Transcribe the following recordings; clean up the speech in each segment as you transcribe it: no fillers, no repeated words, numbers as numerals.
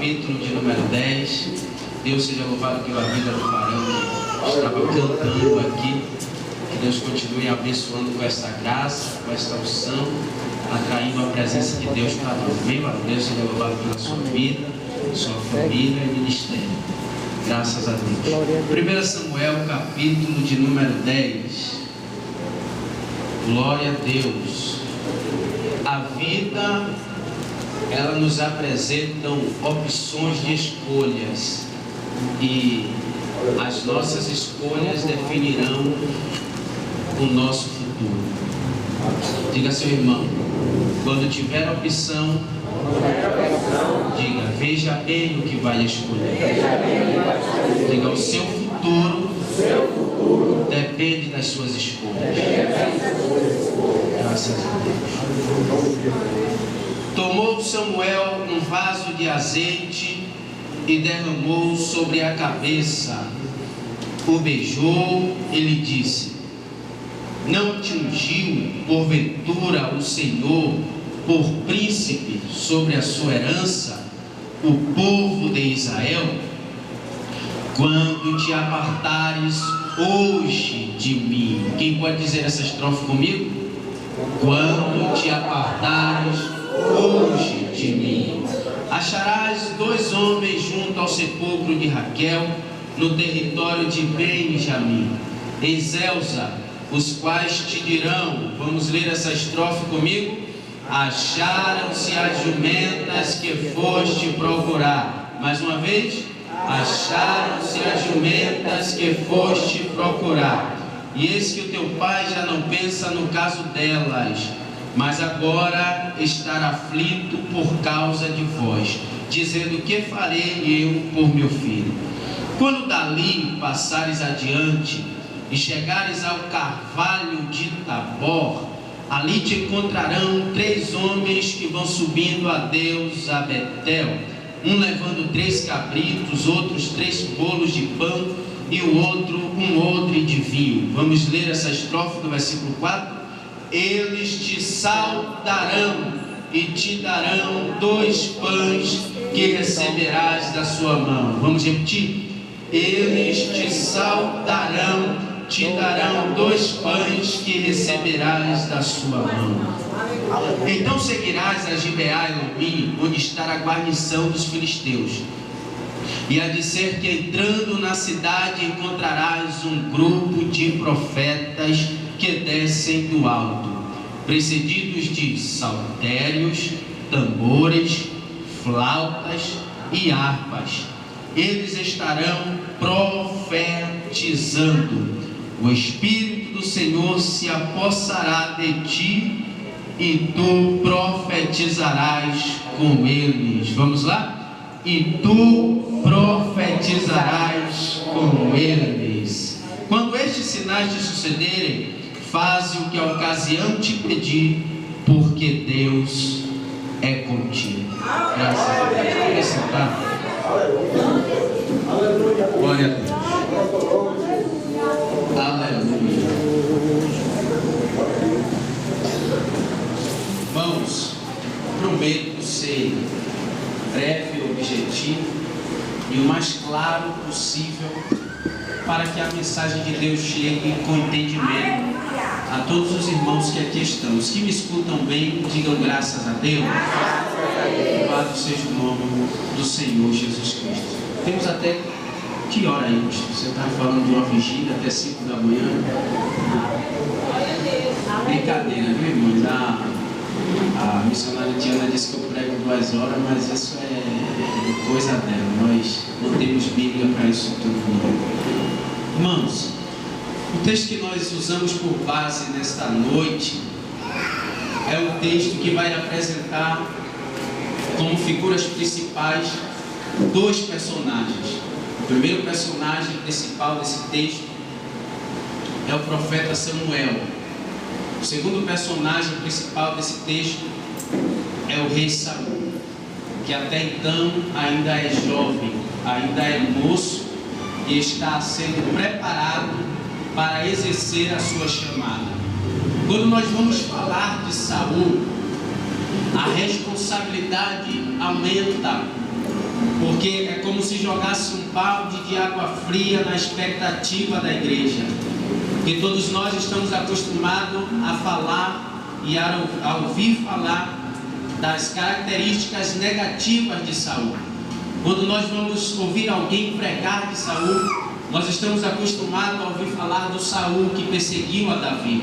capítulo de número 10. Deus seja louvado pela vida do varão que estava cantando aqui. Que Deus continue abençoando com esta graça, com esta unção, atraindo a presença de Deus para nós. Amém, varão? Deus seja louvado pela sua vida, sua família e ministério. Graças a Deus. 1 Samuel, capítulo de número 10. Glória a Deus. A vida, ela nos apresenta opções de escolhas. E as nossas escolhas definirão o nosso futuro. Diga, seu irmão, quando tiver opção, diga, veja bem o que vai escolher. Diga, o seu futuro depende das suas escolhas. Graças a Deus. Tomou Samuel um vaso de azeite e derramou sobre a cabeça. O beijou e lhe disse: não te ungiu porventura o Senhor por príncipe sobre a sua herança, o povo de Israel? Quando te apartares hoje de mim. Quem pode dizer essa estrofe comigo? Quando te apartares hoje de mim, acharás 2 homens junto ao sepulcro de Raquel, no território de Benjamim, em Zelza, os quais te dirão, vamos ler essa estrofe comigo: acharam-se as jumentas que foste procurar. Mais uma vez: acharam-se as jumentas que foste procurar. E eis que o teu pai já não pensa no caso delas, mas agora estará aflito por causa de vós, dizendo: que farei eu por meu filho? Quando dali passares adiante e chegares ao carvalho de Tabor, ali te encontrarão 3 homens que vão subindo a Deus a Betel, um levando 3 cabritos, outros 3 bolos de pão e o outro um odre de vinho. Vamos ler essa estrofe do versículo 4. Eles te saudarão e te darão 2 pães que receberás da sua mão. Vamos repetir. Eles te saudarão, te darão 2 pães que receberás da sua mão. Então seguirás a Gibeá e Lomim, onde está a guarnição dos filisteus. E há de ser que entrando na cidade encontrarás um grupo de profetas que descem do alto, precedidos de saltérios, tambores, flautas e harpas. Eles estarão profetizando. O Espírito do Senhor se apossará de ti e tu profetizarás com eles. Vamos lá? E tu profetizarás com eles. Quando estes sinais te sucederem, faze o que a ocasião te pedir, porque Deus é contigo. Graças a Deus. Pode sentar. Glória a Deus. Aleluia. Irmãos, prometo ser breve, objetivo e o mais claro possível, para que a mensagem de Deus chegue com entendimento a todos os irmãos que aqui estão. Os que me escutam bem, digam graças a Deus. Louvado seja o nome do Senhor Jesus Cristo. Temos até que hora aí? Você está falando de uma vigília até 5 da manhã? Brincadeira, viu, irmãos? A missionária Tiana disse que eu prego 2 horas, mas isso é coisa dela. Nós não temos Bíblia para isso tudo. Irmãos, o texto que nós usamos por base nesta noite é um texto que vai apresentar como figuras principais 2 personagens. O primeiro personagem principal desse texto é o profeta Samuel. O segundo personagem principal desse texto é o rei Saul, que até então ainda é jovem, ainda é moço e está sendo preparado para exercer a sua chamada. Quando nós vamos falar de Saul, a responsabilidade aumenta, porque é como se jogasse um balde de água fria na expectativa da igreja. Porque todos nós estamos acostumados a falar e a ouvir falar das características negativas de Saul. Quando nós vamos ouvir alguém pregar de Saul, nós estamos acostumados a ouvir falar do Saul que perseguiu a Davi.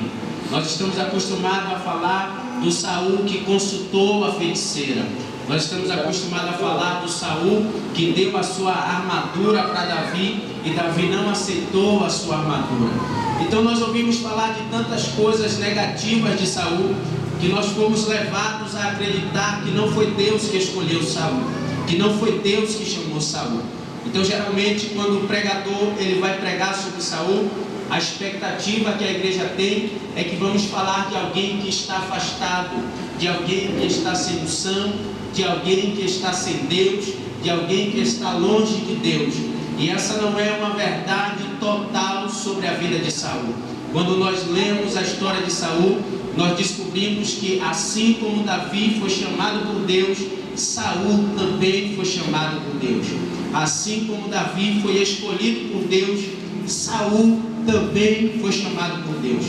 Nós estamos acostumados a falar do Saul que consultou a feiticeira. Nós estamos acostumados a falar do Saul que deu a sua armadura para Davi e Davi não aceitou a sua armadura. Então nós ouvimos falar de tantas coisas negativas de Saul que nós fomos levados a acreditar que não foi Deus que escolheu Saul, que não foi Deus que chamou Saul. Então geralmente quando o pregador ele vai pregar sobre Saul, a expectativa que a igreja tem é que vamos falar de alguém que está afastado, de alguém que está sem unção, de alguém que está sem Deus, de alguém que está longe de Deus. E essa não é uma verdade total sobre a vida de Saul. Quando nós lemos a história de Saul, nós descobrimos que assim como Davi foi chamado por Deus, Saul também foi chamado por Deus. Assim como Davi foi escolhido por Deus, Saul também foi chamado por Deus.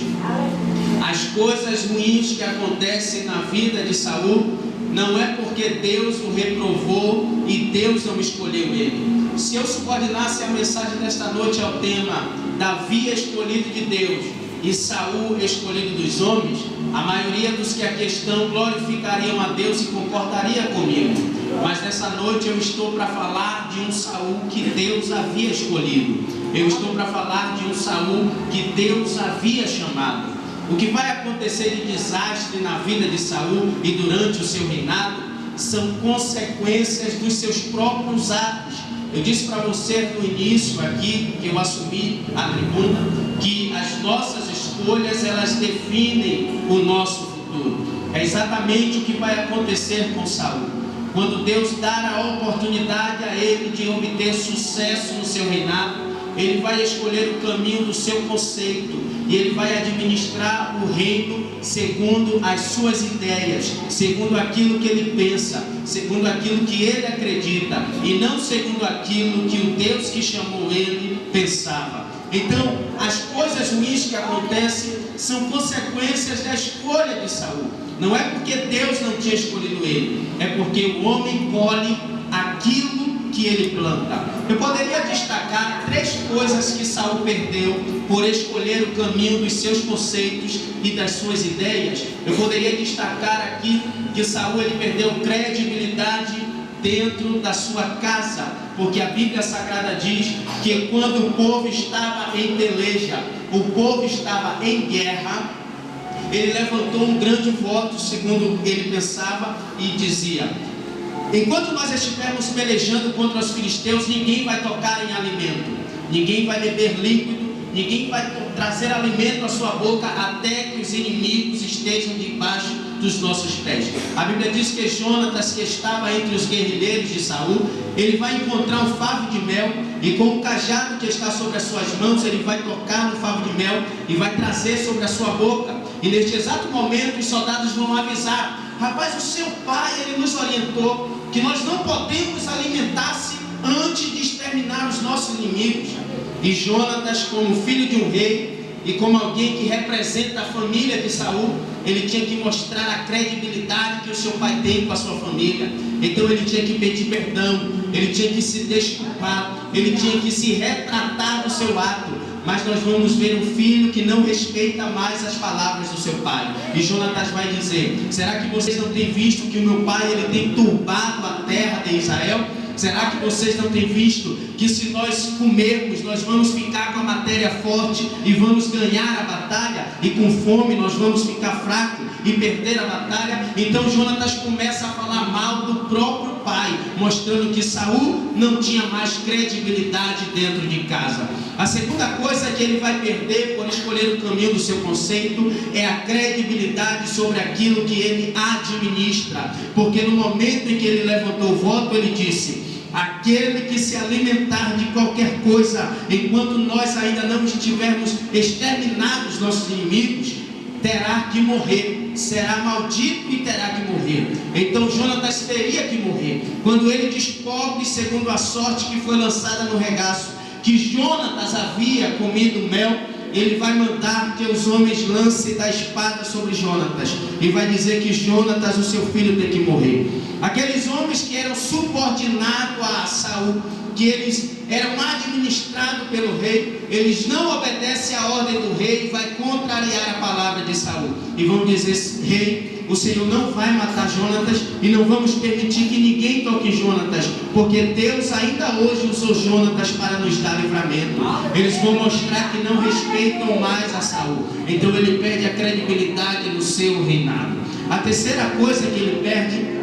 As coisas ruins que acontecem na vida de Saul não é porque Deus o reprovou e Deus não escolheu ele. Se eu subordinasse a mensagem desta noite ao tema Davi escolhido de Deus e Saul escolhido dos homens, a maioria dos que aqui estão glorificariam a Deus e concordaria comigo. Mas nessa noite eu estou para falar de um Saul que Deus havia escolhido. Eu estou para falar de um Saul que Deus havia chamado. O que vai acontecer de desastre na vida de Saul e durante o seu reinado são consequências dos seus próprios atos. Eu disse para você no início aqui, que eu assumi a tribuna, que as nossas escolhas elas definem o nosso futuro. É exatamente o que vai acontecer com Saul. Quando Deus dar a oportunidade a ele de obter sucesso no seu reinado, ele vai escolher o caminho do seu conceito e ele vai administrar o reino segundo as suas ideias, segundo aquilo que ele pensa, segundo aquilo que ele acredita e não segundo aquilo que o Deus que chamou ele pensava. Então, as coisas ruins que acontecem são consequências da escolha de Saul. Não é porque Deus não tinha escolhido ele, é porque o homem colhe aquilo que ele planta. Eu poderia destacar 3 coisas que Saul perdeu por escolher o caminho dos seus conceitos e das suas ideias. Eu poderia destacar aqui que Saul ele perdeu credibilidade dentro da sua casa, porque a Bíblia Sagrada diz que quando o povo estava em peleja, o povo estava em guerra, ele levantou um grande voto, segundo ele pensava, e dizia: enquanto nós estivermos pelejando contra os filisteus, ninguém vai tocar em alimento, ninguém vai beber líquido, ninguém vai trazer alimento à sua boca até que os inimigos estejam debaixo dos nossos pés. A Bíblia diz que Jonatas, que estava entre os guerrilheiros de Saul, ele vai encontrar um favo de mel e com o cajado que está sobre as suas mãos, ele vai tocar no favo de mel e vai trazer sobre a sua boca. E neste exato momento os soldados vão avisar: rapaz, o seu pai ele nos orientou que nós não podemos alimentar-se antes de exterminar os nossos inimigos. E Jonatas, como filho de um rei e como alguém que representa a família de Saul, ele tinha que mostrar a credibilidade que o seu pai tem com a sua família. Então ele tinha que pedir perdão, ele tinha que se desculpar, ele tinha que se retratar do seu ato. Mas nós vamos ver um filho que não respeita mais as palavras do seu pai. E Jonatas vai dizer: será que vocês não têm visto que o meu pai ele tem turbado a terra de Israel? Será que vocês não têm visto que se nós comermos, nós vamos ficar com a matéria forte e vamos ganhar a batalha, e com fome nós vamos ficar fracos e perder a batalha? Então Jonatas começa a falar mal do próprio pai, mostrando que Saul não tinha mais credibilidade dentro de casa. A segunda coisa que ele vai perder por escolher o caminho do seu conceito é a credibilidade sobre aquilo que ele administra, porque no momento em que ele levantou o voto, ele disse: aquele que se alimentar de qualquer coisa, enquanto nós ainda não estivermos exterminados nossos inimigos, terá que morrer. será maldito e terá que morrer. Então Jonatas teria que morrer. Quando ele descobre, segundo a sorte que foi lançada no regaço, que Jonatas havia comido mel, ele vai mandar que os homens lancem da espada sobre Jonatas, e vai dizer que Jonatas, o seu filho, tem que morrer. Aqueles homens que eram subordinados a Saul, que eles eram administrados pelo rei, eles não obedecem à ordem do rei e vai contrariar a palavra de Saul, e vão dizer: rei, o Senhor não vai matar Jonatas, e não vamos permitir que ninguém toque Jonatas, porque Deus ainda hoje usou Jonatas para nos dar livramento. Eles vão mostrar que não respeitam mais a Saul, então ele perde a credibilidade no seu reinado. A terceira coisa que ele perde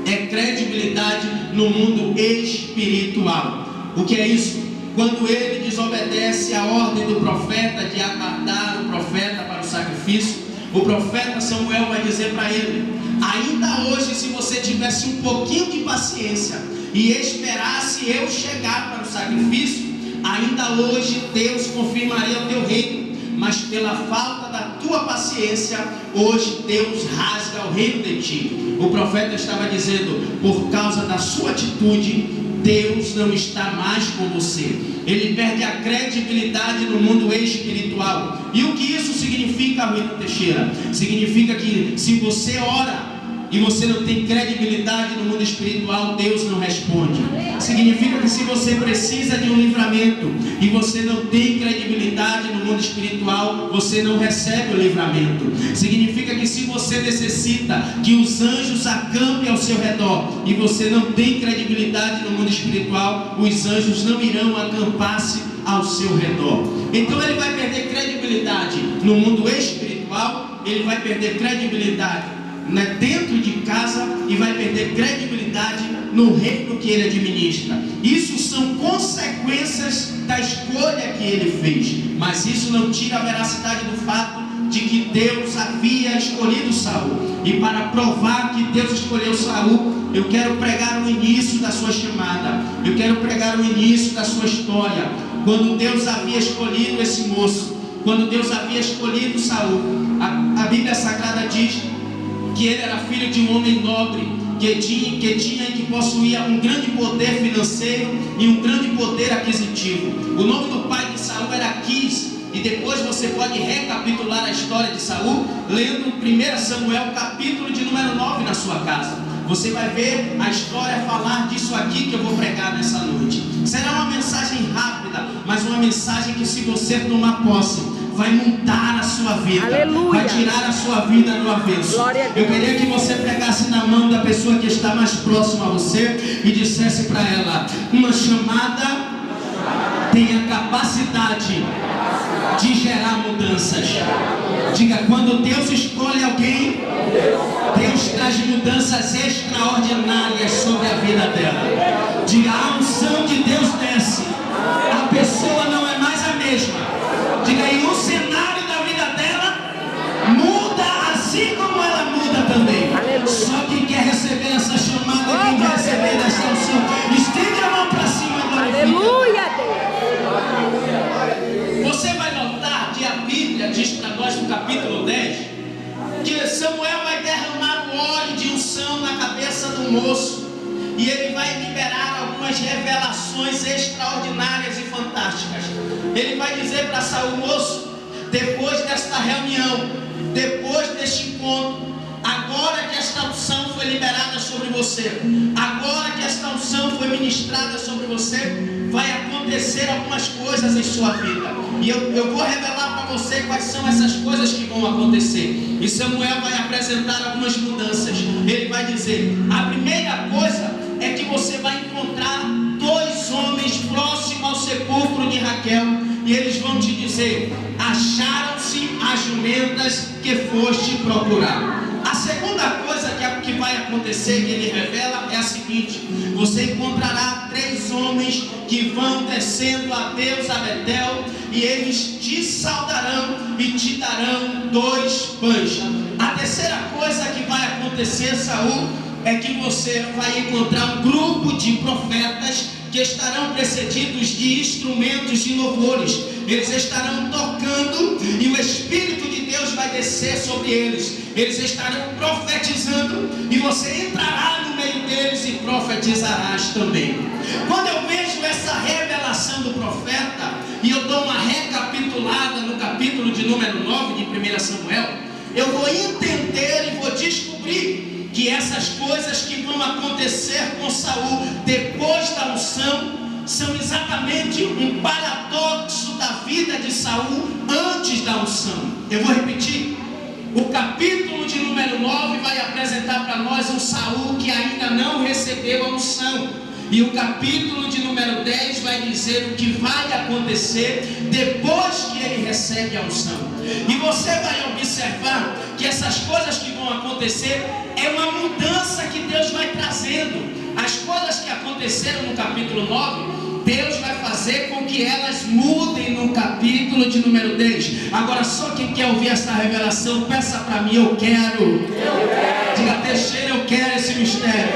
é credibilidade no mundo espiritual. O que é isso? Quando ele desobedece a ordem do profeta de apartar o profeta para o sacrifício, o profeta Samuel vai dizer para ele: ainda hoje, se você tivesse um pouquinho de paciência e esperasse eu chegar para o sacrifício, ainda hoje Deus confirmaria o teu reino. Mas pela falta da tua paciência, hoje Deus rasga o reino de ti. O profeta estava dizendo: por causa da sua atitude, Deus não está mais com você. Ele perde a credibilidade no mundo espiritual. E o que isso significa, Rui Teixeira? Significa que se você ora e você não tem credibilidade no mundo espiritual, Deus não responde. Significa que se você precisa de um livramento e você não tem credibilidade no mundo espiritual, você não recebe o livramento. Significa que se você necessita que os anjos acampem ao seu redor e você não tem credibilidade no mundo espiritual, os anjos não irão acampar-se ao seu redor. Então ele vai perder credibilidade no mundo espiritual, ele vai perder credibilidade dentro de casa e vai perder credibilidade no reino que ele administra. Isso são consequências da escolha que ele fez, mas isso não tira a veracidade do fato de que Deus havia escolhido Saul. E para provar que Deus escolheu Saul, eu quero pregar o início da sua chamada, eu quero pregar o início da sua história. Quando Deus havia escolhido esse moço, quando Deus havia escolhido Saul, a Bíblia Sagrada diz que ele era filho de um homem nobre, que tinha e que possuía um grande poder financeiro e um grande poder aquisitivo. O nome do pai de Saul era Quis, e depois você pode recapitular a história de Saul lendo 1 Samuel capítulo de número 9 na sua casa. Você vai ver a história falar disso aqui que eu vou pregar nessa noite. Será uma mensagem rápida, mas uma mensagem que, se você tomar posse, vai mudar a sua vida. Aleluia. Vai tirar a sua vida do avesso. Eu queria que você pegasse na mão da pessoa que está mais próxima a você e dissesse para ela: uma chamada tem a capacidade de gerar mudanças. Diga: quando Deus escolhe alguém, Deus traz mudanças extraordinárias sobre a vida dela. Diga: a unção de Deus desce, a pessoa não é mais a mesma. Diga: e o cenário da vida dela muda, assim como ela muda também. Aleluia. Só quem quer receber essa chamada, quem quer receber essa unção, estende a mão para cima e glorifica. Aleluia. Você vai notar que a Bíblia diz para nós no capítulo 10 que Samuel vai derramar o óleo de unção na cabeça do moço, e ele vai liberar algumas revelações extraordinárias e fantásticas. Ele vai dizer para Saul: moço, depois desta reunião, depois deste encontro, agora que esta unção foi liberada sobre você, agora que esta unção foi ministrada sobre você, vai acontecer algumas coisas em sua vida. E eu vou revelar para você quais são essas coisas que vão acontecer. E Samuel vai apresentar algumas mudanças. Ele vai dizer: a primeira coisa é que você vai encontrar dois homens próximos ao sepulcro de Raquel, e eles vão te dizer: acharam-se as jumentas que foste procurar. A segunda coisa que vai acontecer, que ele revela, é a seguinte: você encontrará 3 homens que vão descendo a Deus a Betel, e eles te saudarão e te darão 2 pães. A terceira coisa que vai acontecer, Saul, é que você vai encontrar um grupo de profetas que estarão precedidos de instrumentos de louvores. Eles estarão tocando e o Espírito de Deus vai descer sobre eles. Eles estarão profetizando e você entrará no meio deles e profetizarás também. Quando eu vejo essa revelação do profeta e eu dou uma recapitulada no capítulo de número 9 de 1 Samuel, eu vou entender e vou descobrir que essas coisas que vão acontecer com Saul depois da unção são exatamente um paradoxo da vida de Saul antes da unção. Eu vou repetir. O capítulo de número 9 vai apresentar para nós um Saul que ainda não recebeu a unção. E o capítulo de número 10 vai dizer o que vai acontecer depois que ele recebe a unção. E você vai observar que essas coisas que vão acontecer é uma mudança que Deus vai trazendo. As coisas que aconteceram no capítulo 9, Deus vai fazer com que elas mudem no capítulo de número 10. Agora, só quem quer ouvir essa revelação, peça para mim, eu quero. Diga, Teixeira, eu quero esse mistério.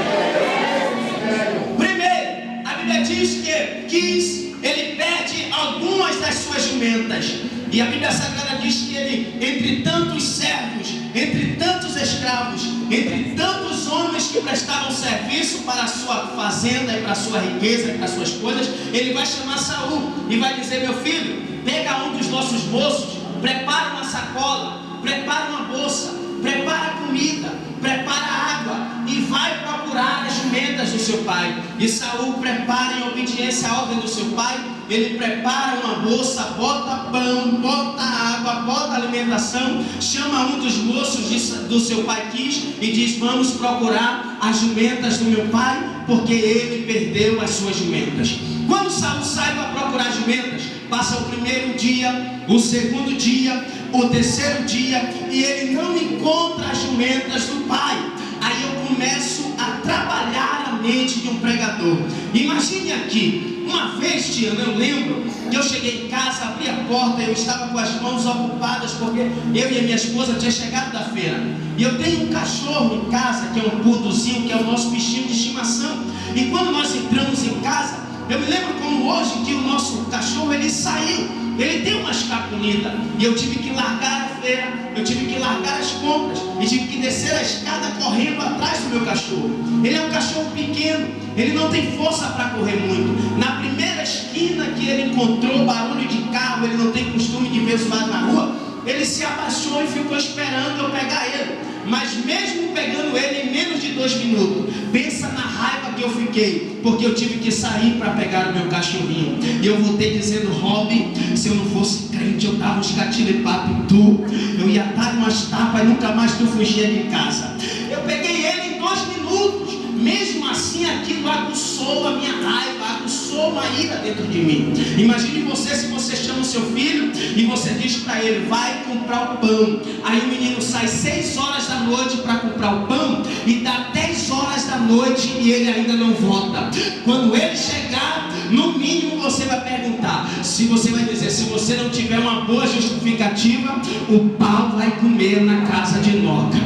Primeiro, a Bíblia diz que ele perde algumas das suas jumentas. E a Bíblia Sagrada diz que ele, entre tantos servos, entre tantos escravos, entre tantos homens que prestavam serviço para a sua fazenda e para a sua riqueza e para as suas coisas, ele vai chamar Saul e vai dizer: meu filho, pega um dos nossos moços, prepara uma sacola, prepara uma bolsa, prepara comida, prepara água e vai procurar as jumentas do seu pai. E Saul prepara, em obediência à ordem do seu pai, ele prepara uma bolsa, bota pão, bota água, bota alimentação, chama um dos moços do seu pai Quis e diz: vamos procurar as jumentas do meu pai, porque ele perdeu as suas jumentas. Quando Saul sai para procurar jumentas, passa o primeiro dia, o segundo dia, o terceiro dia, e ele não encontra as jumentas do pai. Aí eu começo a trabalhar a mente de um pregador. Imagine aqui, uma vez, Tiana, eu lembro que eu cheguei em casa, abri a porta, eu estava com as mãos ocupadas, porque eu e a minha esposa tinha chegado da feira. E eu tenho um cachorro em casa, que é um poodlezinho, que é o nosso bichinho de estimação. E quando nós entramos em casa, eu me lembro como hoje que o nosso cachorro, ele saiu. Ele tem uma escapunida e eu tive que largar a feira, eu tive que largar as compras e tive que descer a escada correndo atrás do meu cachorro. Ele é um cachorro pequeno, ele não tem força para correr muito. Na primeira esquina que ele encontrou barulho de carro, ele não tem costume de ver zoado na rua, ele se abaixou e ficou esperando eu pegar ele. Mas mesmo pegando ele em menos de 2 minutos, pensa na raiva que eu fiquei, porque eu tive que sair para pegar o meu cachorrinho. E eu voltei dizendo: Robin, se eu não fosse crente, eu dava uns catilipapo em tu, eu ia dar umas tapas e nunca mais tu fugia de casa. Eu peguei ele em 2 minutos. Mesmo assim, aquilo aguçou a minha raiva, aguçou uma ira dentro de mim. Imagine você, se você chama o seu filho e você diz para ele: vai comprar o pão. Aí o menino sai 6 horas da noite para comprar o pão e dá 10 horas da noite e ele ainda não volta. Quando ele chegar, no mínimo você vai perguntar, se você vai dizer, se você não tiver uma boa justificativa, o pau vai comer na casa de Noca.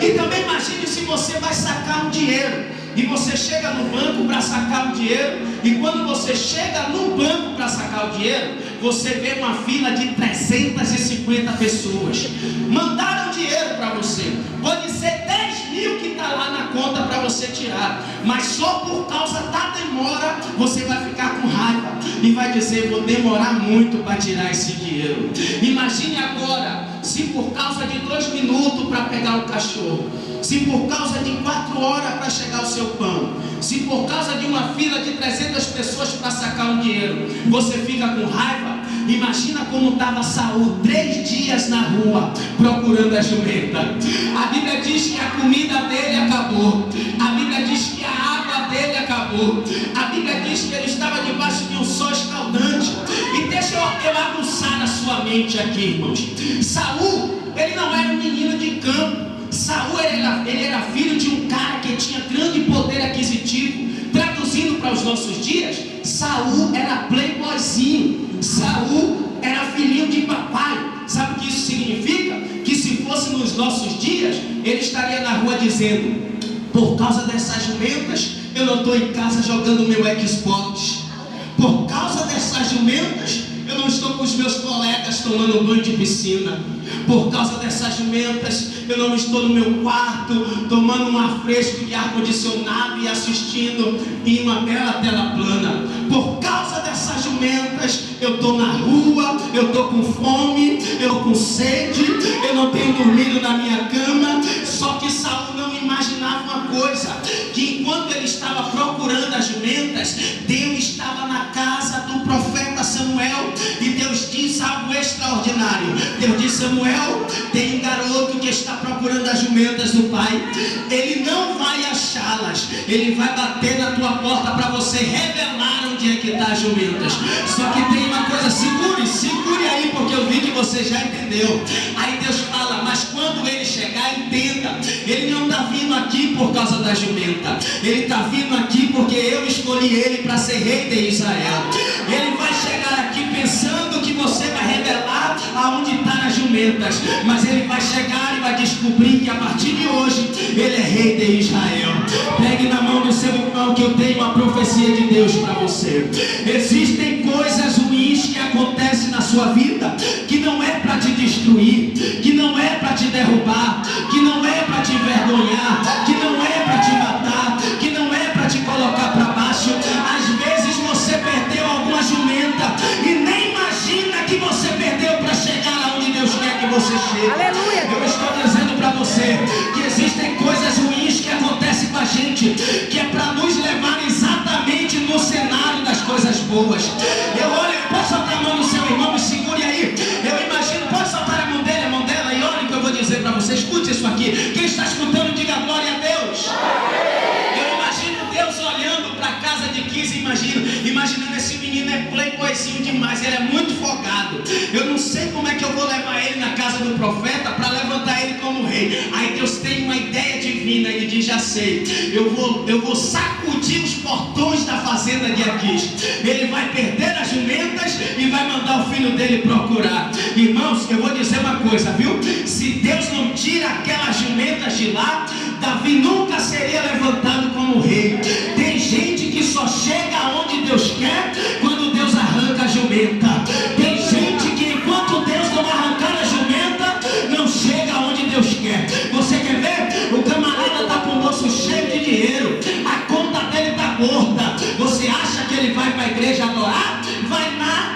E também imagine se você vai sacar um dinheiro e você chega no banco para sacar o dinheiro, e quando você chega no banco para sacar o dinheiro, você vê uma fila de 350 pessoas. Mandaram dinheiro para você, pode ser 10 mil que está lá na conta para você tirar, mas só por causa da demora você vai ficar com raiva e vai dizer: vou demorar muito para tirar esse dinheiro. Imagine agora, se por causa de 2 minutos para pegar o cachorro, se por causa de 4 horas para chegar o seu pão, se por causa de uma fila de 300 pessoas para sacar um dinheiro, você fica com raiva. Imagina como estava Saul 3 dias na rua procurando a jumenta. A Bíblia diz que a comida dele acabou, a Bíblia diz que a água dele acabou, a Bíblia diz que ele estava debaixo de um sol escaldante. E deixa eu aguçar a sua mente aqui, irmãos. Saul, ele não era um menino de campo. Saul ele era filho de um cara que tinha grande poder aquisitivo. Traduzindo para os nossos dias, Saul era playboyzinho. Saul era filhinho de papai. Sabe o que isso significa? Que se fosse nos nossos dias, ele estaria na rua dizendo: por causa dessas jumentas, eu não estou em casa jogando meu Xbox. Por causa dessas jumentas, eu não estou com os meus colegas tomando banho de piscina. Por causa dessas jumentas, eu não estou no meu quarto tomando um ar fresco de ar-condicionado e assistindo em uma bela tela plana. Por causa dessas jumentas, eu estou na rua, eu estou com fome, eu estou com sede, eu não tenho dormido na minha cama. Só que Saul não imaginava uma coisa, que enquanto ele estava procurando as jumentas, Deus estava na casa do profeta Samuel, e Deus diz algo extraordinário. Deus diz: Samuel, tem um garoto que está procurando as jumentas do pai. Ele não vai achá-las, ele vai bater na tua porta para você revelar onde é que está as jumentas. Só que tem uma coisa, segure aí, porque eu vi que você já entendeu. Aí Deus fala: mas quando ele chegar, entenda, ele não está vindo aqui por causa da jumenta, ele está vindo aqui porque eu escolhi ele para ser rei de Israel. Ele vai chegar aqui pensando que você vai revelar aonde está as jumentas, mas ele vai chegar e vai descobrir que a partir de hoje ele é rei de Israel. Pegue na mão do seu irmão que eu tenho uma profecia de Deus para você. Existem coisas ruins que acontecem na sua vida, que não é para te destruir, que não é para te derrubar, que não é para te envergonhar, que não é para te matar, que não é para te colocar para baixo. Às vezes você perdeu alguma jumenta e nem imagina que você perdeu para chegar aonde Deus quer que você chegue. Aleluia. Eu estou dizendo para você que existem coisas ruins que acontecem com a gente, que é para nos levar exatamente no cenário das coisas boas. Eu olho, pode soltar a mão no seu irmão, me segure aí. Eu imagino, pode soltar a mão dela, e olha o que eu vou dizer para você. Escute isso aqui. Quem está escutando, diga glória a Deus. Eu imagino Deus olhando para a casa de 15, imaginando esse menino é playboyzinho demais, ele é muito folgado. Eu não sei como é que eu vou levar ele na casa do profeta para levantar ele como rei. Aí Deus tem uma ideia divina, ele diz: já sei, eu vou sacudir os portões da fazenda de Aquis. Ele vai perder as jumentas e vai mandar o filho dele procurar. Irmãos, eu vou dizer uma coisa, viu? Se Deus não tira aquelas jumentas de lá, Davi nunca seria levantado como rei. Tem gente que só chega aonde Deus quer quando Deus arranca a jumenta. Tem gente que enquanto Deus não arrancar a jumenta, não chega aonde Deus quer. Você quer ver? O camarada está com o bolso cheio de dinheiro, a conta dele está gorda. Você acha que ele vai para a igreja adorar? Vai nada.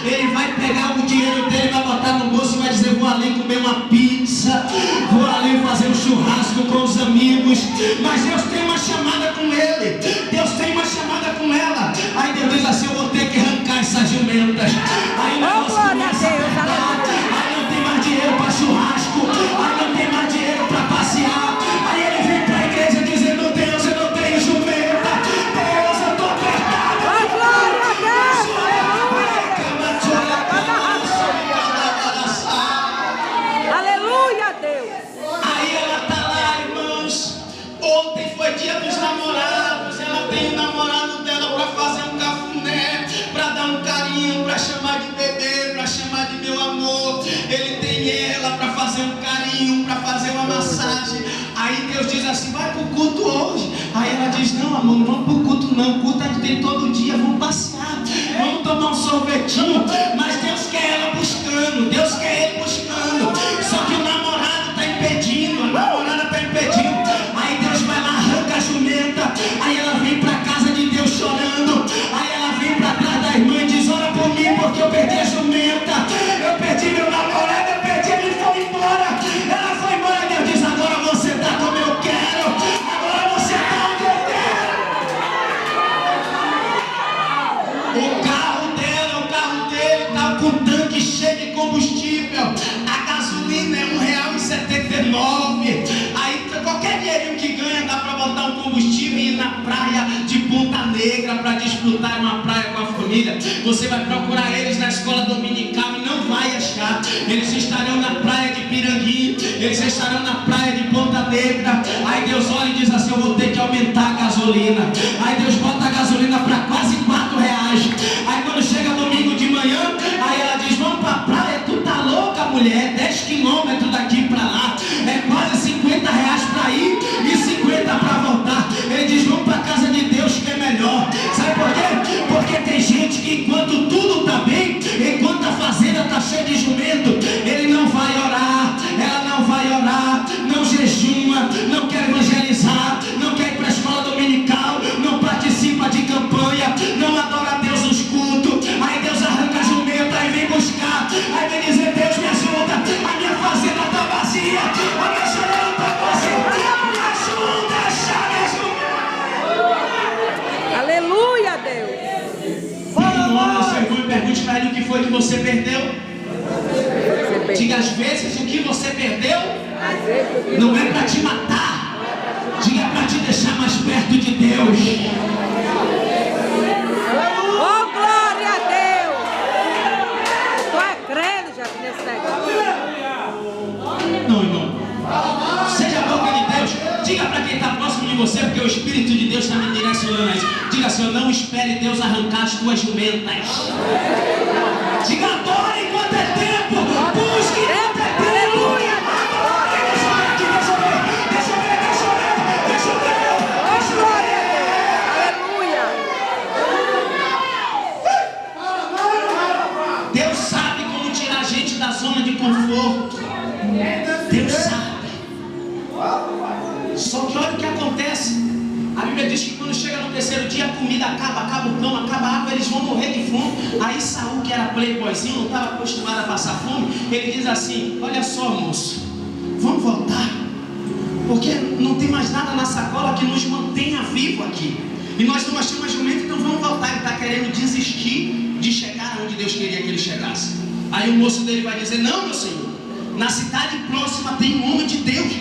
Ele vai pegar o dinheiro dele, vai botar no bolso e vai dizer: vou ali comer uma pizza, vou ali fazer um churrasco com os amigos. Mas Deus tem uma chamada com ele, Deus tem uma chamada com ela. Aí Deus diz assim: eu vou ter que arrancar essas jumentas. Aí o negócio começa a apertar. Aí não tem mais dinheiro para churrasco, aí não tem mais dinheiro para passear. Aí ele vem para a igreja dizendo: Deus, eu não tenho jumenta, Deus, eu estou apertado. Aleluia, Deus. Aí ela está lá, irmãos. Ontem foi dia dos namorados. Ela tem o namorado dela para fazer um cafuné, para dar um carinho, para chamar de bebê, para chamar de meu amor. Ele tem ela para fazer um carinho, para fazer uma massagem. Aí Deus diz assim: vai para o culto hoje. Aí ela diz: não, amor, não vamos para o culto não. O culto a gente tem todo dia, vamos passear, vamos tomar um sorvetinho. Mas Deus quer ela buscando, Deus quer ele buscando. Só que o namorado está impedindo, a namorada está impedindo. Aí Deus vai lá, arranca a jumenta. Aí ela vem para a casa de Deus chorando. Aí ela vem para trás da irmã e diz: ora por mim, porque eu perdi a jumenta, eu perdi meu namorado, eu perdi, ele foi embora. Ela foi embora. Deus diz: agora você está como eu quero, agora você está onde eu quero. O carro dele está com o tanque cheio de combustível. A gasolina é R$1,79. Aí qualquer dinheirinho que ganha dá para botar um combustível e ir na praia de Ponta Negra para desfrutar uma praia com a família. Você vai procurar eles na escola dominical e não vai achar. Eles estarão na praia de Piranguinho, eles estarão na praia de Ponta Negra. Aí Deus olha e diz assim: eu vou ter que aumentar a gasolina. Aí Deus bota a gasolina para quase R$4. Aí quando chega domingo de manhã, aí ela diz: vamos para a praia. Tu tá louca, mulher? 10 quilômetros daqui para lá, é quase R$50 para ir e 50 para voltar. Ele diz: vamos para a casa de Deus que é melhor. Sabe por quê? Porque tem gente que enquanto tudo está bem, enquanto a fazenda está cheia de jumento, ele não vai orar, ela não vai orar, não jejuma, não quer evangelizar, não quer ir para a escola dominical, não participa de campanha, não adora a Deus nos cultos. Aí Deus arranca a jumenta, aí vem buscar, aí vem dizer: Deus me ajuda, a minha fazenda está vazia, a minha janela está vazia, me ajuda a achar minha jumenta. Aleluia, Deus. Fala lá, seu irmão, e pergunte para ele o que foi que você perdeu. Diga: às vezes o que você perdeu não é para te matar, diga: para te deixar mais perto de Deus. Oh, glória a Deus. Tu é crendo já nesse negócio? Não, irmão. Seja a boca de Deus. Diga para quem está próximo de você, porque o Espírito de Deus está me direcionando a isso. Diga assim: não espere Deus arrancar as tuas jumentas. Diga: adore enquanto é tempo. Busque enquanto é tempo. Aleluia. Deixa eu ver aqui, deixa eu ver. Oh, glória a Deus. Aleluia. Deus sabe como tirar a gente da zona de conforto. Deus sabe. Só que olha o que acontece. A Bíblia diz que quando chega no terceiro dia, a comida acaba o pão, acaba a água, eles vão morrer de fome. Aí Saul, que era playboyzinho, não estava acostumado a passar fome, ele diz assim: olha só, moço, vamos voltar, porque não tem mais nada na sacola que nos mantenha vivo aqui. E nós não achamos mais jumento, então vamos voltar. Ele está querendo desistir de chegar onde Deus queria que ele chegasse. Aí o moço dele vai dizer: não, meu senhor, na cidade próxima tem um homem de Deus,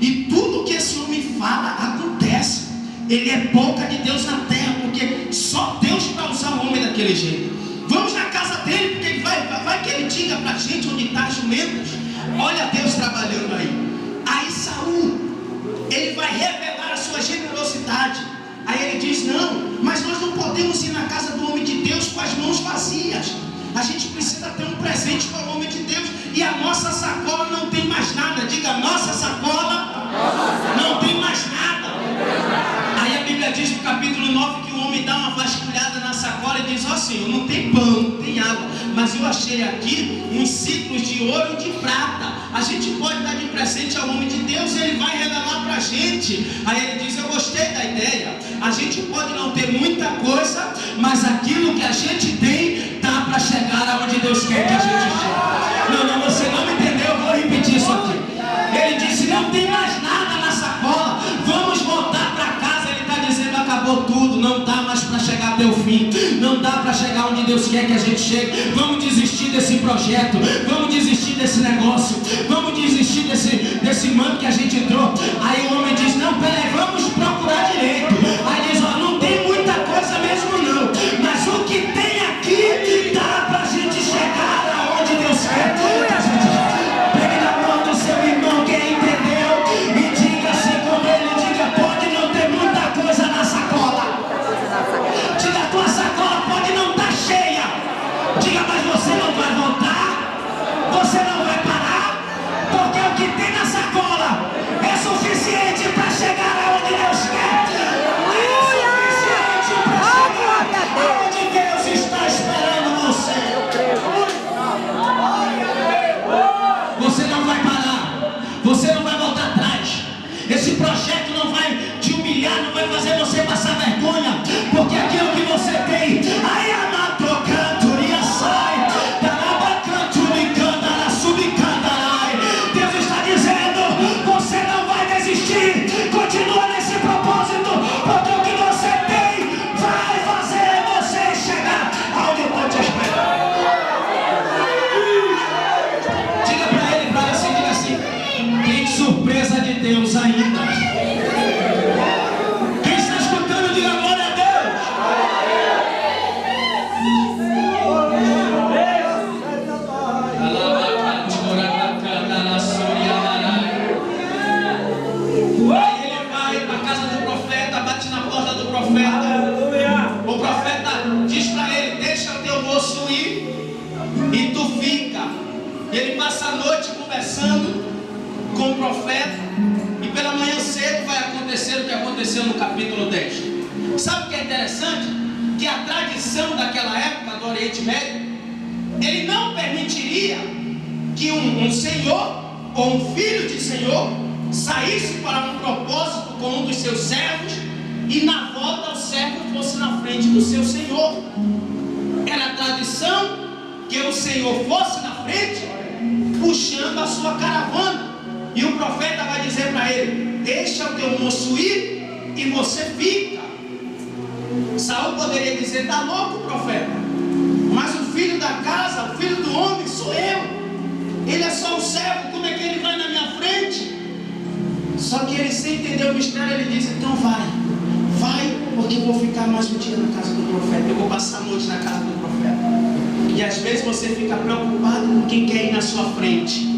e tudo que esse homem fala acontece. Ele é boca de Deus na terra, porque só Deus para usar o homem daquele jeito. Vamos na casa dele, porque ele vai que ele diga para a gente onde está as jumentas. Olha Deus trabalhando aí. Aí Saul, ele vai revelar a sua generosidade. Aí ele diz: não, mas nós não podemos ir na casa do homem de Deus com as mãos vazias. A gente precisa ter um presente para o homem de Deus. E a nossa sacola não tem mais nada. Diga: nossa sacola não tem mais nada. Aí a Bíblia diz no capítulo 9 que o homem dá uma vasculhada na sacola e diz: ó Senhor, não tem pão, não tem água, mas eu achei aqui uns ciclos de ouro e de prata. A gente pode dar de presente ao homem de Deus, ele vai revelar para a gente. Aí ele diz: eu gostei da ideia. A gente pode não ter muita coisa, mas aquilo que a gente tem dá para chegar aonde Deus quer que a gente chegue. Não, você não me entendeu, eu vou repetir isso aqui. Ele disse: não tem mais nada na sacola, vamos voltar para casa. Ele está dizendo: acabou tudo, não dá mais para chegar até o fim, não dá para chegar onde Deus quer que a gente chegue. Vamos desistir desse projeto, vamos desistir desse negócio, vamos desistir desse manto que a gente entrou. Aí o homem diz: não, peraí, vamos procurar direito. Aí diz: ó, não tem muita coisa mesmo não, mas o que tem aqui dá para a gente chegar aonde Deus quer que a gente chegue. Pegue na mão do seu irmão, quem entendeu, e diga assim como ele: diga, pode não ter muita coisa na sacola. Diga, a tua sacola pode não estar cheia. Diga, mas você não vai voltar, você não vai parar, porque o que tem na sacola é suficiente para chegar aonde Deus quer. É suficiente para chegar aonde Deus está esperando você. Você não vai parar, você não vai voltar atrás. Esse projeto não vai te humilhar, não vai fazer você passar vergonha, porque aquilo que você tem, aí a cantoria sai, Deus está dizendo: você não vai desistir, continua nesse propósito, porque o que você tem vai fazer você chegar aonde eu estou te esperando. Diga para ele, diga assim: tem surpresa de Deus ainda. Quem está escutando, diga glória a Deus. Aí ele vai para a casa do profeta, bate na porta do profeta. O profeta diz para ele: deixa o teu moço ir e tu fica. Ele passa a noite conversando com o profeta, e pela manhã cedo vai acontecer o que aconteceu no capítulo 10. Sabe o que é interessante? que a tradição daquela época do Oriente Médio, ele não permitiria que um senhor ou um filho de senhor saísse para um propósito com um dos seus servos e na volta o servo fosse na frente do seu senhor. Era a tradição que o senhor fosse na frente puxando a sua caravana, e o profeta vai dizer para ele: deixa o teu moço ir e você fica. Saul poderia dizer: está louco, profeta? Mas o filho da casa, o filho do homem sou eu. Ele é só um servo, como é que ele vai na minha frente? Só que ele, sem entender o mistério, ele diz: então vai, porque eu vou ficar mais um dia na casa do profeta, eu vou passar a noite na casa do profeta. E às vezes você fica preocupado com quem quer ir na sua frente.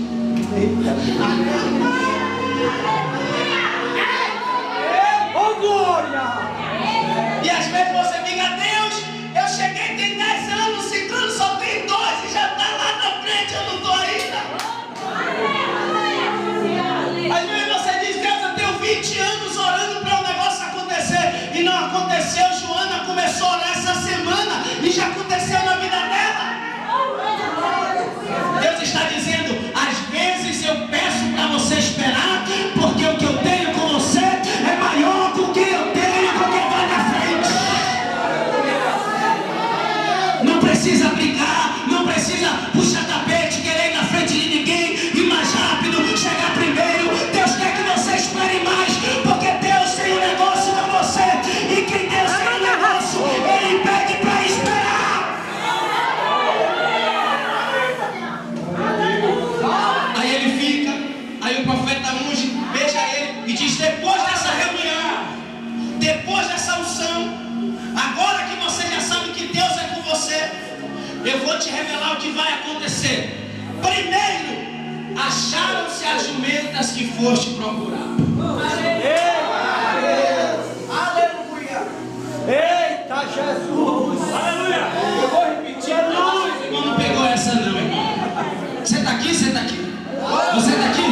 Oh, glória! E às vezes você fica: Deus, eu cheguei, tem 10 anos, Ciclano só tem 2 e já está lá na frente, eu não estou ainda. Às vezes você diz: Deus, eu tenho 20 anos orando para o negócio acontecer e não aconteceu. Joana começou a orar essa semana e já aconteceu na vida dela. Deus está dizendo: às vezes eu peço para você esperar, porque o que eu tenho com você é maior do que eu tenho com quem vai na frente. Não precisa brigar, não precisa puxar tapete, querer ir na frente de ninguém, ir mais rápido, chegar primeiro. Deus quer que você espere mais, porque Deus tem um negócio com você, e quem Deus tem um negócio, Ele pede para esperar. Aí ele fica, aí o profeta unge, beija ele e diz: depois dessa reunião, depois dessa unção, agora que você já sabe que Deus é com você, eu vou te revelar o que vai acontecer. Primeiro, acharam-se as jumentas que foste procurar. Aleluia! Eita, Jesus! Aleluia! Eu vou repetir, aleluia! O irmão não pegou essa não, irmão. Você está aqui? Você está aqui? Você está aqui?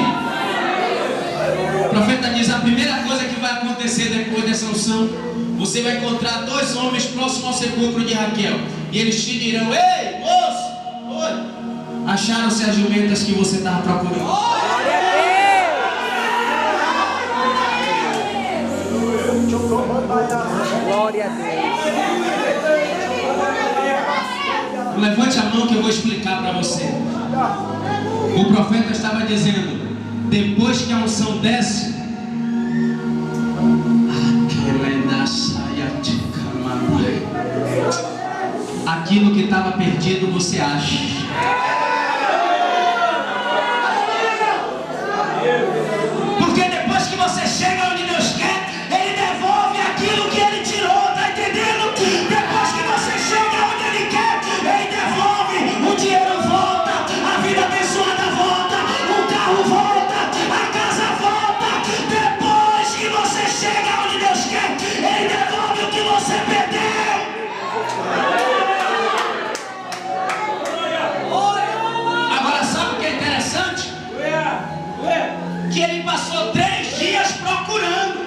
O profeta diz: a primeira coisa que vai acontecer depois dessa unção, você vai encontrar 2 homens próximos ao sepulcro de Raquel, e eles te dirão: ei, moço, oi, acharam-se as jumentas que você estava procurando. Glória a Deus. Levante a mão que eu vou explicar para você. O profeta estava dizendo: depois que a unção desce, aquilo que estava perdido você acha. Porque depois que você chega onde Deus quer, Ele devolve aquilo que Ele tirou, tá entendendo? Depois que você chega onde Ele quer, Ele devolve. O dinheiro volta, a vida abençoada volta, o carro volta, a casa volta. Depois que você chega onde Deus quer, Ele devolve o que você perdeu. Agora sabe o que é interessante? Que ele passou 3 dias procurando.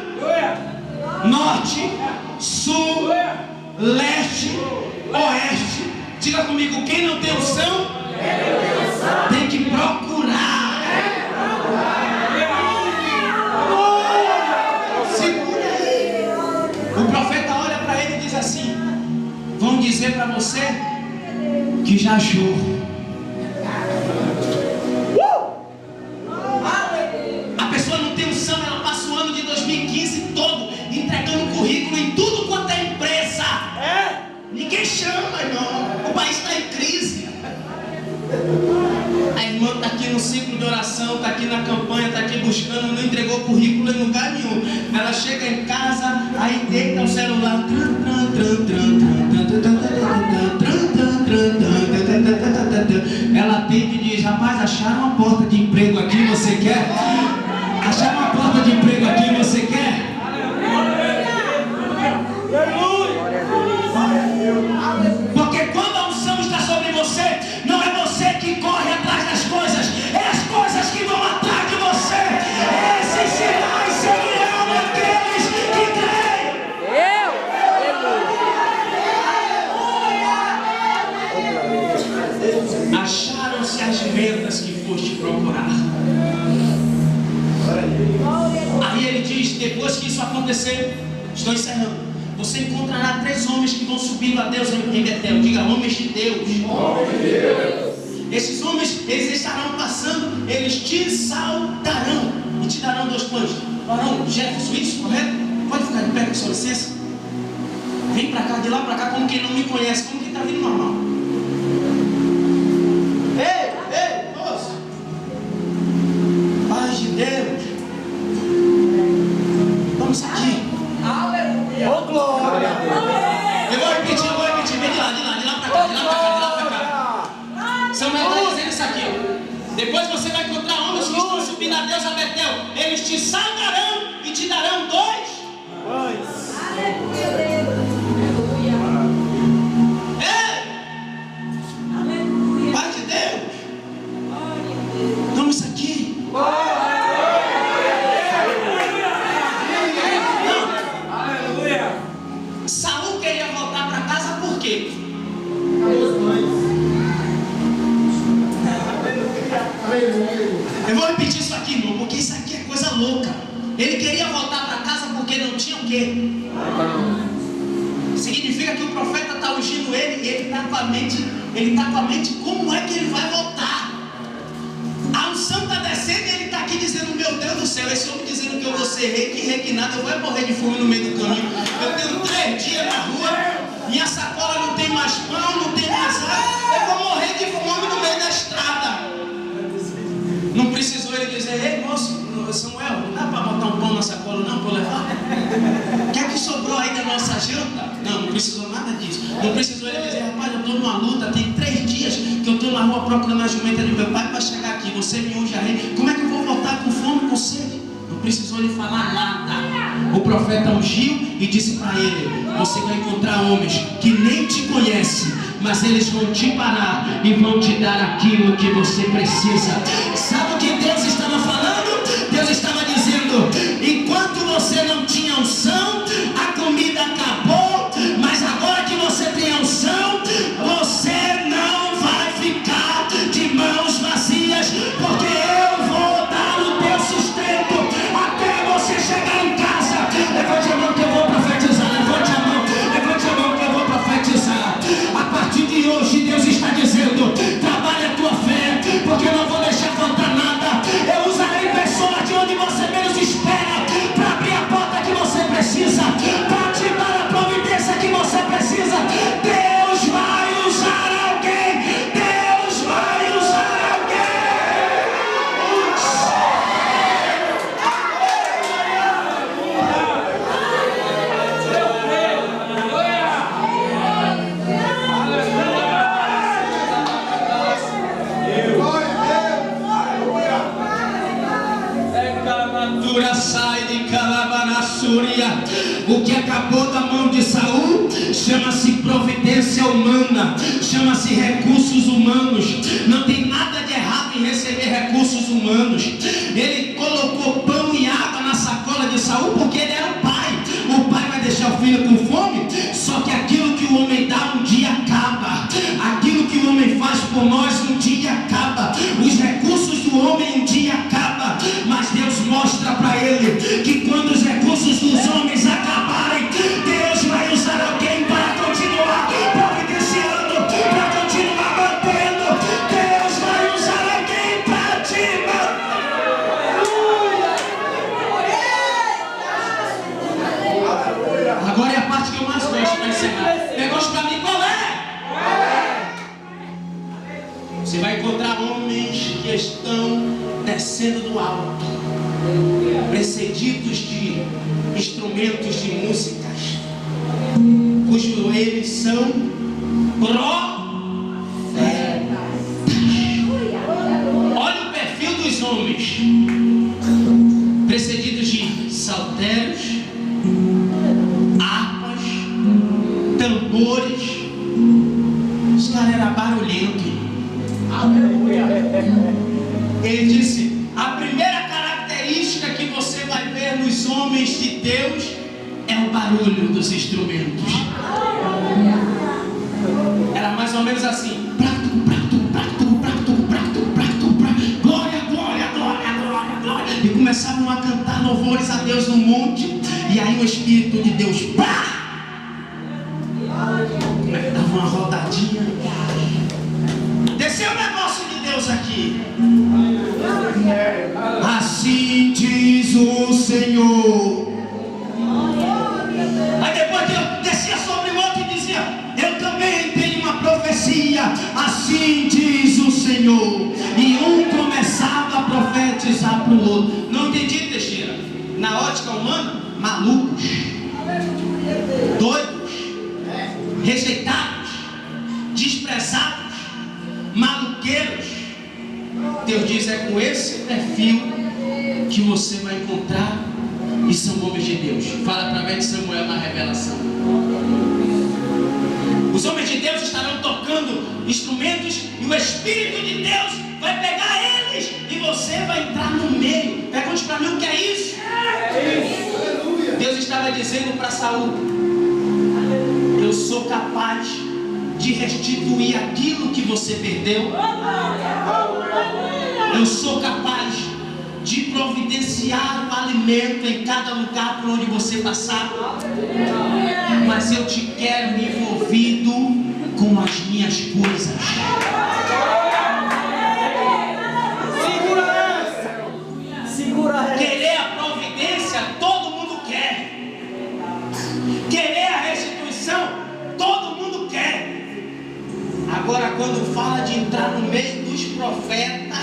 Norte, sul, leste, oeste. Diga comigo: quem não tem unção tem que procurar. Segura aí. O profeta olha para ele e diz assim: vão dizer para você que já achou. A pessoa não tem unção, ela passa o ano de 2015 todo entregando currículo em tudo quanto é empresa. Ninguém chama, irmão. O país está em crise. A irmã está aqui no ciclo de oração, está aqui na campanha, está aqui buscando, não entregou currículo em lugar nenhum. Ela chega em casa, aí deita o celular. Ela atende e diz: rapaz, acharam uma porta de emprego aqui, você quer? Acharam uma porta de emprego aqui, você quer? Porque quando a unção está sobre você, não é você que corre atrás das coisas, é as coisas que vão atrás de você. Esses sinais seguirão aqueles que creem. acharam-se as vendas que foste procurar. Aí ele diz, depois que isso acontecer, estou encerrando, você encontrará 3 homens que vão subindo a Deus em Betel. Diga, homens de Deus. Esses homens, eles estarão passando, eles te saúdarão e te darão 2 pães. Varão Jefferson, isso, correto? Pode ficar de pé com sua licença? Vem pra cá, de lá pra cá, como quem não me conhece, como quem está vindo normal. Ei, moço! Paz de Deus! Vamos aqui. Aleluia! Oh, glória! Eu vou repetir, vem de lá pra cá. Samuel está dizendo isso aqui, ó. Depois você vai encontrar homens que estão subindo a Deus a Betel. Eles te saudarão e te darão 2 pães. Pai de Deus, toma isso aqui. Não. Saul queria voltar para casa por quê? Eu vou repetir isso aqui, irmão, porque isso aqui é coisa louca. Ele queria voltar para casa porque não tinha o quê? Significa que o profeta está ungindo ele e ele está com a mente, como é que ele vai voltar? A unção está descendo e ele está aqui dizendo, meu Deus do céu, esse homem dizendo que eu vou ser rei, que rei que nada, eu vou morrer de fome no meio do caminho. Eu tenho 3 dias na rua, minha sacola não tem mais pão, não tem mais água, eu vou morrer de fome no meio da estrada. Não precisou ele dizer, ei moço, Samuel, não dá para botar um pão na sacola não, para eu levar? O que é que sobrou aí da nossa janta? Não precisou nada disso. Não precisou ele dizer, rapaz, eu estou numa luta, tem 3 dias que eu estou na rua procurando a jumenta de meu pai para chegar aqui, você me unge a rei, como é que eu vou voltar com fome, com sede? Não precisou ele falar nada. O profeta ungiu e disse para ele, você vai encontrar homens que nem te conhecem, mas eles vão te parar e vão te dar aquilo que você precisa. Sabe o que Deus estava falando? Deus estava dizendo, enquanto você não tinha unção, a comida acabou, mas agora que você tem unção, você não vai ficar de mãos vazias, porque eu vou dar o teu sustento até você chegar em casa. Levante a mão que eu vou profetizar, levante a mão que eu vou profetizar. A partir de hoje Deus está dizendo, trabalha a tua fé, porque eu não vou deixar faltar nada. Eu usarei pessoas de onde você menos espera, para abrir a porta que você precisa, para te dar a providência que você precisa. Deus vai usar alguém, Deus vai usar alguém. Sai de Calabanassúria. O que acabou da mão de Saul chama-se providência humana, chama-se recursos humanos. Não tem nada de errado em receber recursos humanos. Ele colocou pão e água na sacola de Saul porque ele era o pai. O pai vai deixar o filho com fome? Só que aquilo que o homem dá um dia acaba. Aquilo que o homem faz por nós um dia acaba. Os recursos do homem um dia acabam. Mas Deus mostra para ele que quando os recursos dos homens acabarem, Deus vai usar alguém para continuar providenciando, para continuar mantendo. Deus vai usar alguém para te manter. Agora é a parte que eu mais gosto para encerrar. Negócio para mim qual é? Você vai encontrar homens que estão descendo do alto, precedidos de instrumentos de músicas, cujos eles são profetas. Olha o perfil dos homens, precedidos de saltérios, harpas, tambores. Os caras eram barulhentos. Ele disse, a primeira característica que você vai ver nos homens de Deus é o barulho dos instrumentos. Era mais ou menos assim, prato, prato, prato, glórias a Deus no monte. E aí o Espírito de Deus, pá! Dava uma rodadinha. Desceu o negócio de Deus aqui. Assim diz o Senhor. Aí depois que eu descia sobre o monte e dizia: eu também tenho uma profecia. Assim diz o Senhor. E um começava a profetizar para o outro. Não entendi, Teixeira. Na ótica humana, malucos, doidos, rejeitados, desprezados, maluqueiros. Deus diz: é com esse perfil que você vai encontrar. E são homens de Deus. Fala através de Samuel na revelação. Os homens de Deus estarão tocando instrumentos e o Espírito de Deus vai pegar eles e você vai entrar no meio. Pergunte para mim o que é isso. Deus estava dizendo para Saul: eu sou capaz de restituir aquilo que você perdeu. Eu sou capaz de providenciar o alimento em cada lugar por onde você passar. Mas eu te quero envolvido com as minhas coisas. Segura essa. Querer a providência, todo mundo quer. Querer a restituição, todo mundo quer. Agora, quando fala de entrar no meio dos profetas,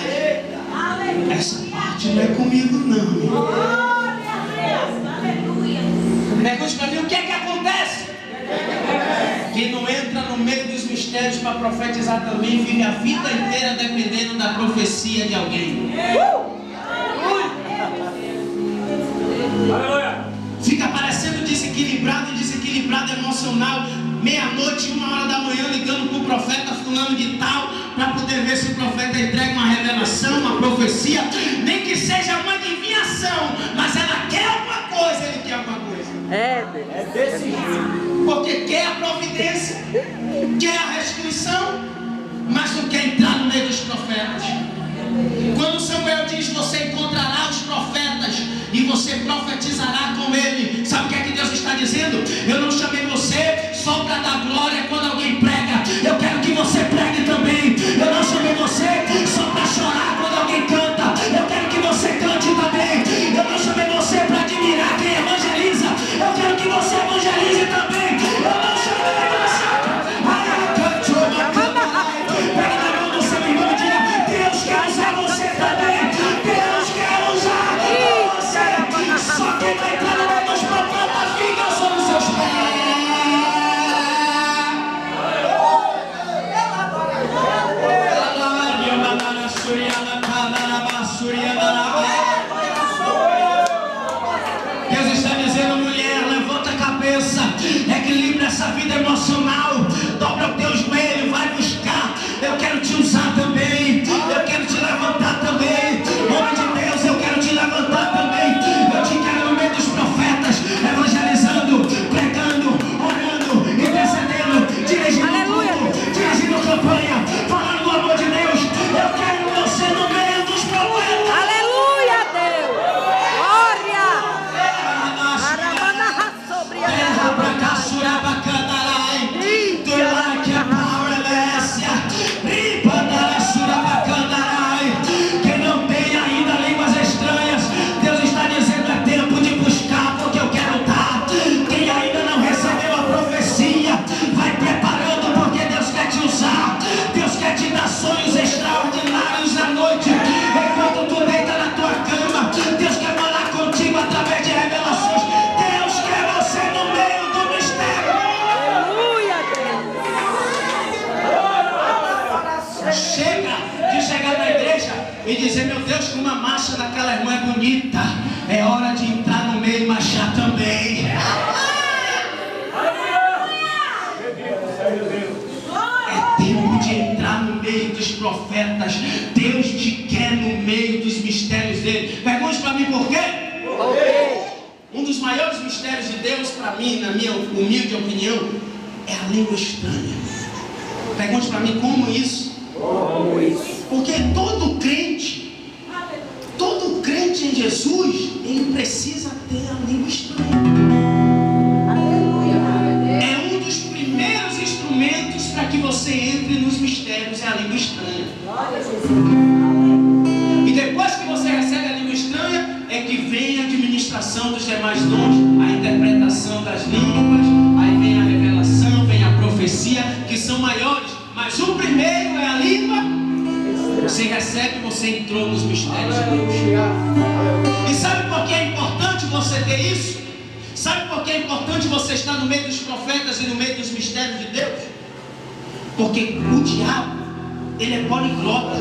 essa parte não é comigo, não. Pergunte para mim o que é que acontece. Quem não entra no meio dos mistérios para profetizar também vive a vida inteira dependendo da profecia de alguém. Fica parecendo desequilibrado e desequilibrado emocional. Meia-noite, 1h da manhã, ligando para o profeta fulano de tal, para poder ver se o profeta entrega uma revelação, uma profecia, nem que seja uma adivinhação, mas ela quer alguma coisa, ele quer alguma coisa. É desse jeito. Porque quer a providência, quer a restituição, mas não quer entrar no meio dos profetas. Quando Samuel diz: você encontrará os profetas e você profetizará com ele, sabe o que é que Deus está dizendo? Eu não chamei você só para dar glória quando alguém prega. Eu quero que você pregue também. Eu não chamei você só para chorar quando alguém canta. Eu quero que você cante também. Eu não chamei você para admirar quem evangeliza. Eu quero que você evangelize também. Eu não chamei você. Pega na mão do seu irmão e diga: Deus quer usar você também. Deus quer usar você. Só quem vai entrar no meio dos profetas fica sobre os seus pés. Deus está dizendo: mulher, levanta a cabeça, equilibra essa vida emocional, dobra o teu joelho, vai buscar. Eu quero te usar também, eu quero te levantar também. Homem de Deus, eu quero te levantar também. Eu te quero no meio dos profetas, evangelizando, pregando, orando, intercedendo, dirigindo culto, dirigindo campanha, falando do amor de Deus. Eu quero você no meio dos profetas. Aleluia, Deus! Glória! Aramana sobre a terra para cá, Surabacandarai, do like a power Alessia, Ripandara Surabacandarai. Quem não tem ainda línguas estranhas, Deus está dizendo: é tempo de buscar, porque eu quero dar. Quem ainda não recebeu a profecia, vai preparando, porque Deus quer te usar. Deus quer te dar sonhos extraordinários à noite, enquanto tu deita na tua cama. Deus quer falar contigo através de revelações. Deus quer você no meio do mistério. aleluia, Deus! Chega de chegar na igreja e dizer: meu Deus, como a marcha daquela irmã é bonita. É hora de entrar no meio e marchar também. É tempo de entrar no meio dos profetas. Deus te quer no meio dos mistérios dele. Pergunte para mim por quê? Um dos maiores mistérios de Deus para mim, na minha humilde opinião, é a língua estranha. Pergunte para mim como isso. Porque todo crente crente em Jesus, ele precisa ter a língua estranha. É um dos primeiros instrumentos para que você entre nos mistérios, é a língua estranha. E depois que você recebe a língua estranha, é que vem a administração dos demais dons, a interpretação das línguas, aí vem a revelação, vem a profecia, que são maiores. Mas o primeiro é a língua. Você recebe, você entrou nos mistérios de Deus. E sabe por que é importante você ter isso? Sabe por que é importante você estar no meio dos profetas e no meio dos mistérios de Deus? Porque o diabo, ele é poliglota.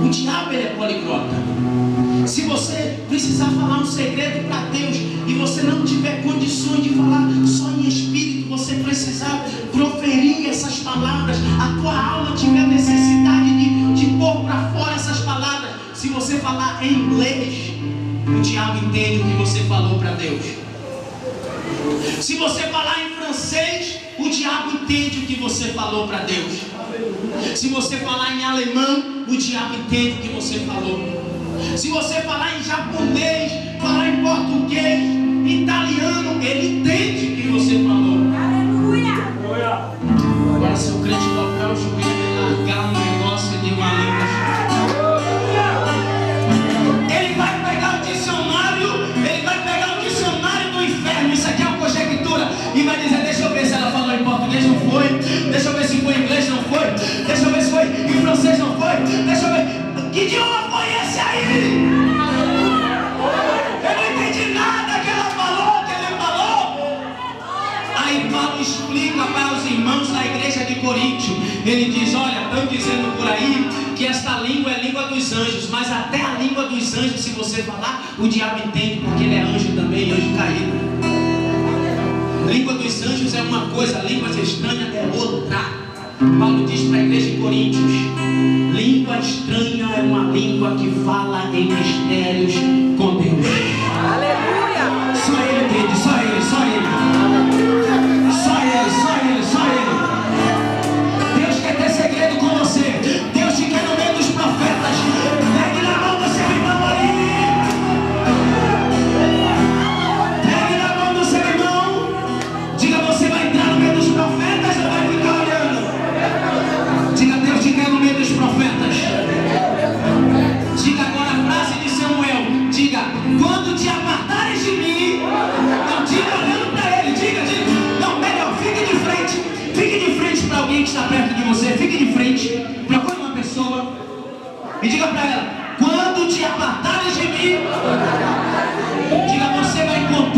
O diabo, ele é poliglota. Se você precisar falar um segredo para Deus e você não tiver condições de falar só em espírito, você precisar proferir essas palavras, a tua alma tiver necessidade de pôr para fora essas palavras, se você falar em inglês, o diabo entende o que você falou para Deus. Se você falar em francês, o diabo entende o que você falou para Deus. Se você falar em alemão, o diabo entende o que você falou. Se você falar em japonês, falar em português, italiano, ele entende o que você falou. Aleluia! Agora, se o crente dobrar o joelho e largar um negócio de uma língua, ele vai pegar o dicionário do inferno. Isso aqui é uma conjectura. E vai dizer: deixa eu ver se ela falou em português, não foi. Deixa eu ver se foi em inglês, não foi. Deixa eu ver se foi em francês, não foi. Deixa eu ver. Que idioma foi esse aí? Eu não entendi nada que ela falou, que ele falou. Aí Paulo explica para os irmãos da igreja de Coríntio. Ele diz: olha, estão dizendo por aí que esta língua é a língua dos anjos, mas até a língua dos anjos, se você falar, o diabo entende, porque ele é anjo também, anjo caído. Língua dos anjos é uma coisa, língua estranha é outra. Paulo diz para a igreja de Coríntios: língua estranha é uma língua que fala em mistérios com Deus. Aleluia! Só ele entende, só ele, só ele. Só ele, só ele, só ele. Deus quer ter segredo com você. Deus te quer no meio dos profetas. Pegue na mão do seu irmão ali. Pegue na mão do seu irmão. Diga: você vai entrar no meio dos profetas ou vai ficar olhando? Diga: Deus te quer no meio dos profetas. Diga agora a frase de Samuel. Diga: quando te apartares de mim. Não, diga olhando para ele. Diga. Não, melhor, fique de frente. Fique de frente para alguém que está perto de você. Fique de frente. Procure uma pessoa e diga para ela: quando te apartares de mim. Diga: você vai encontrar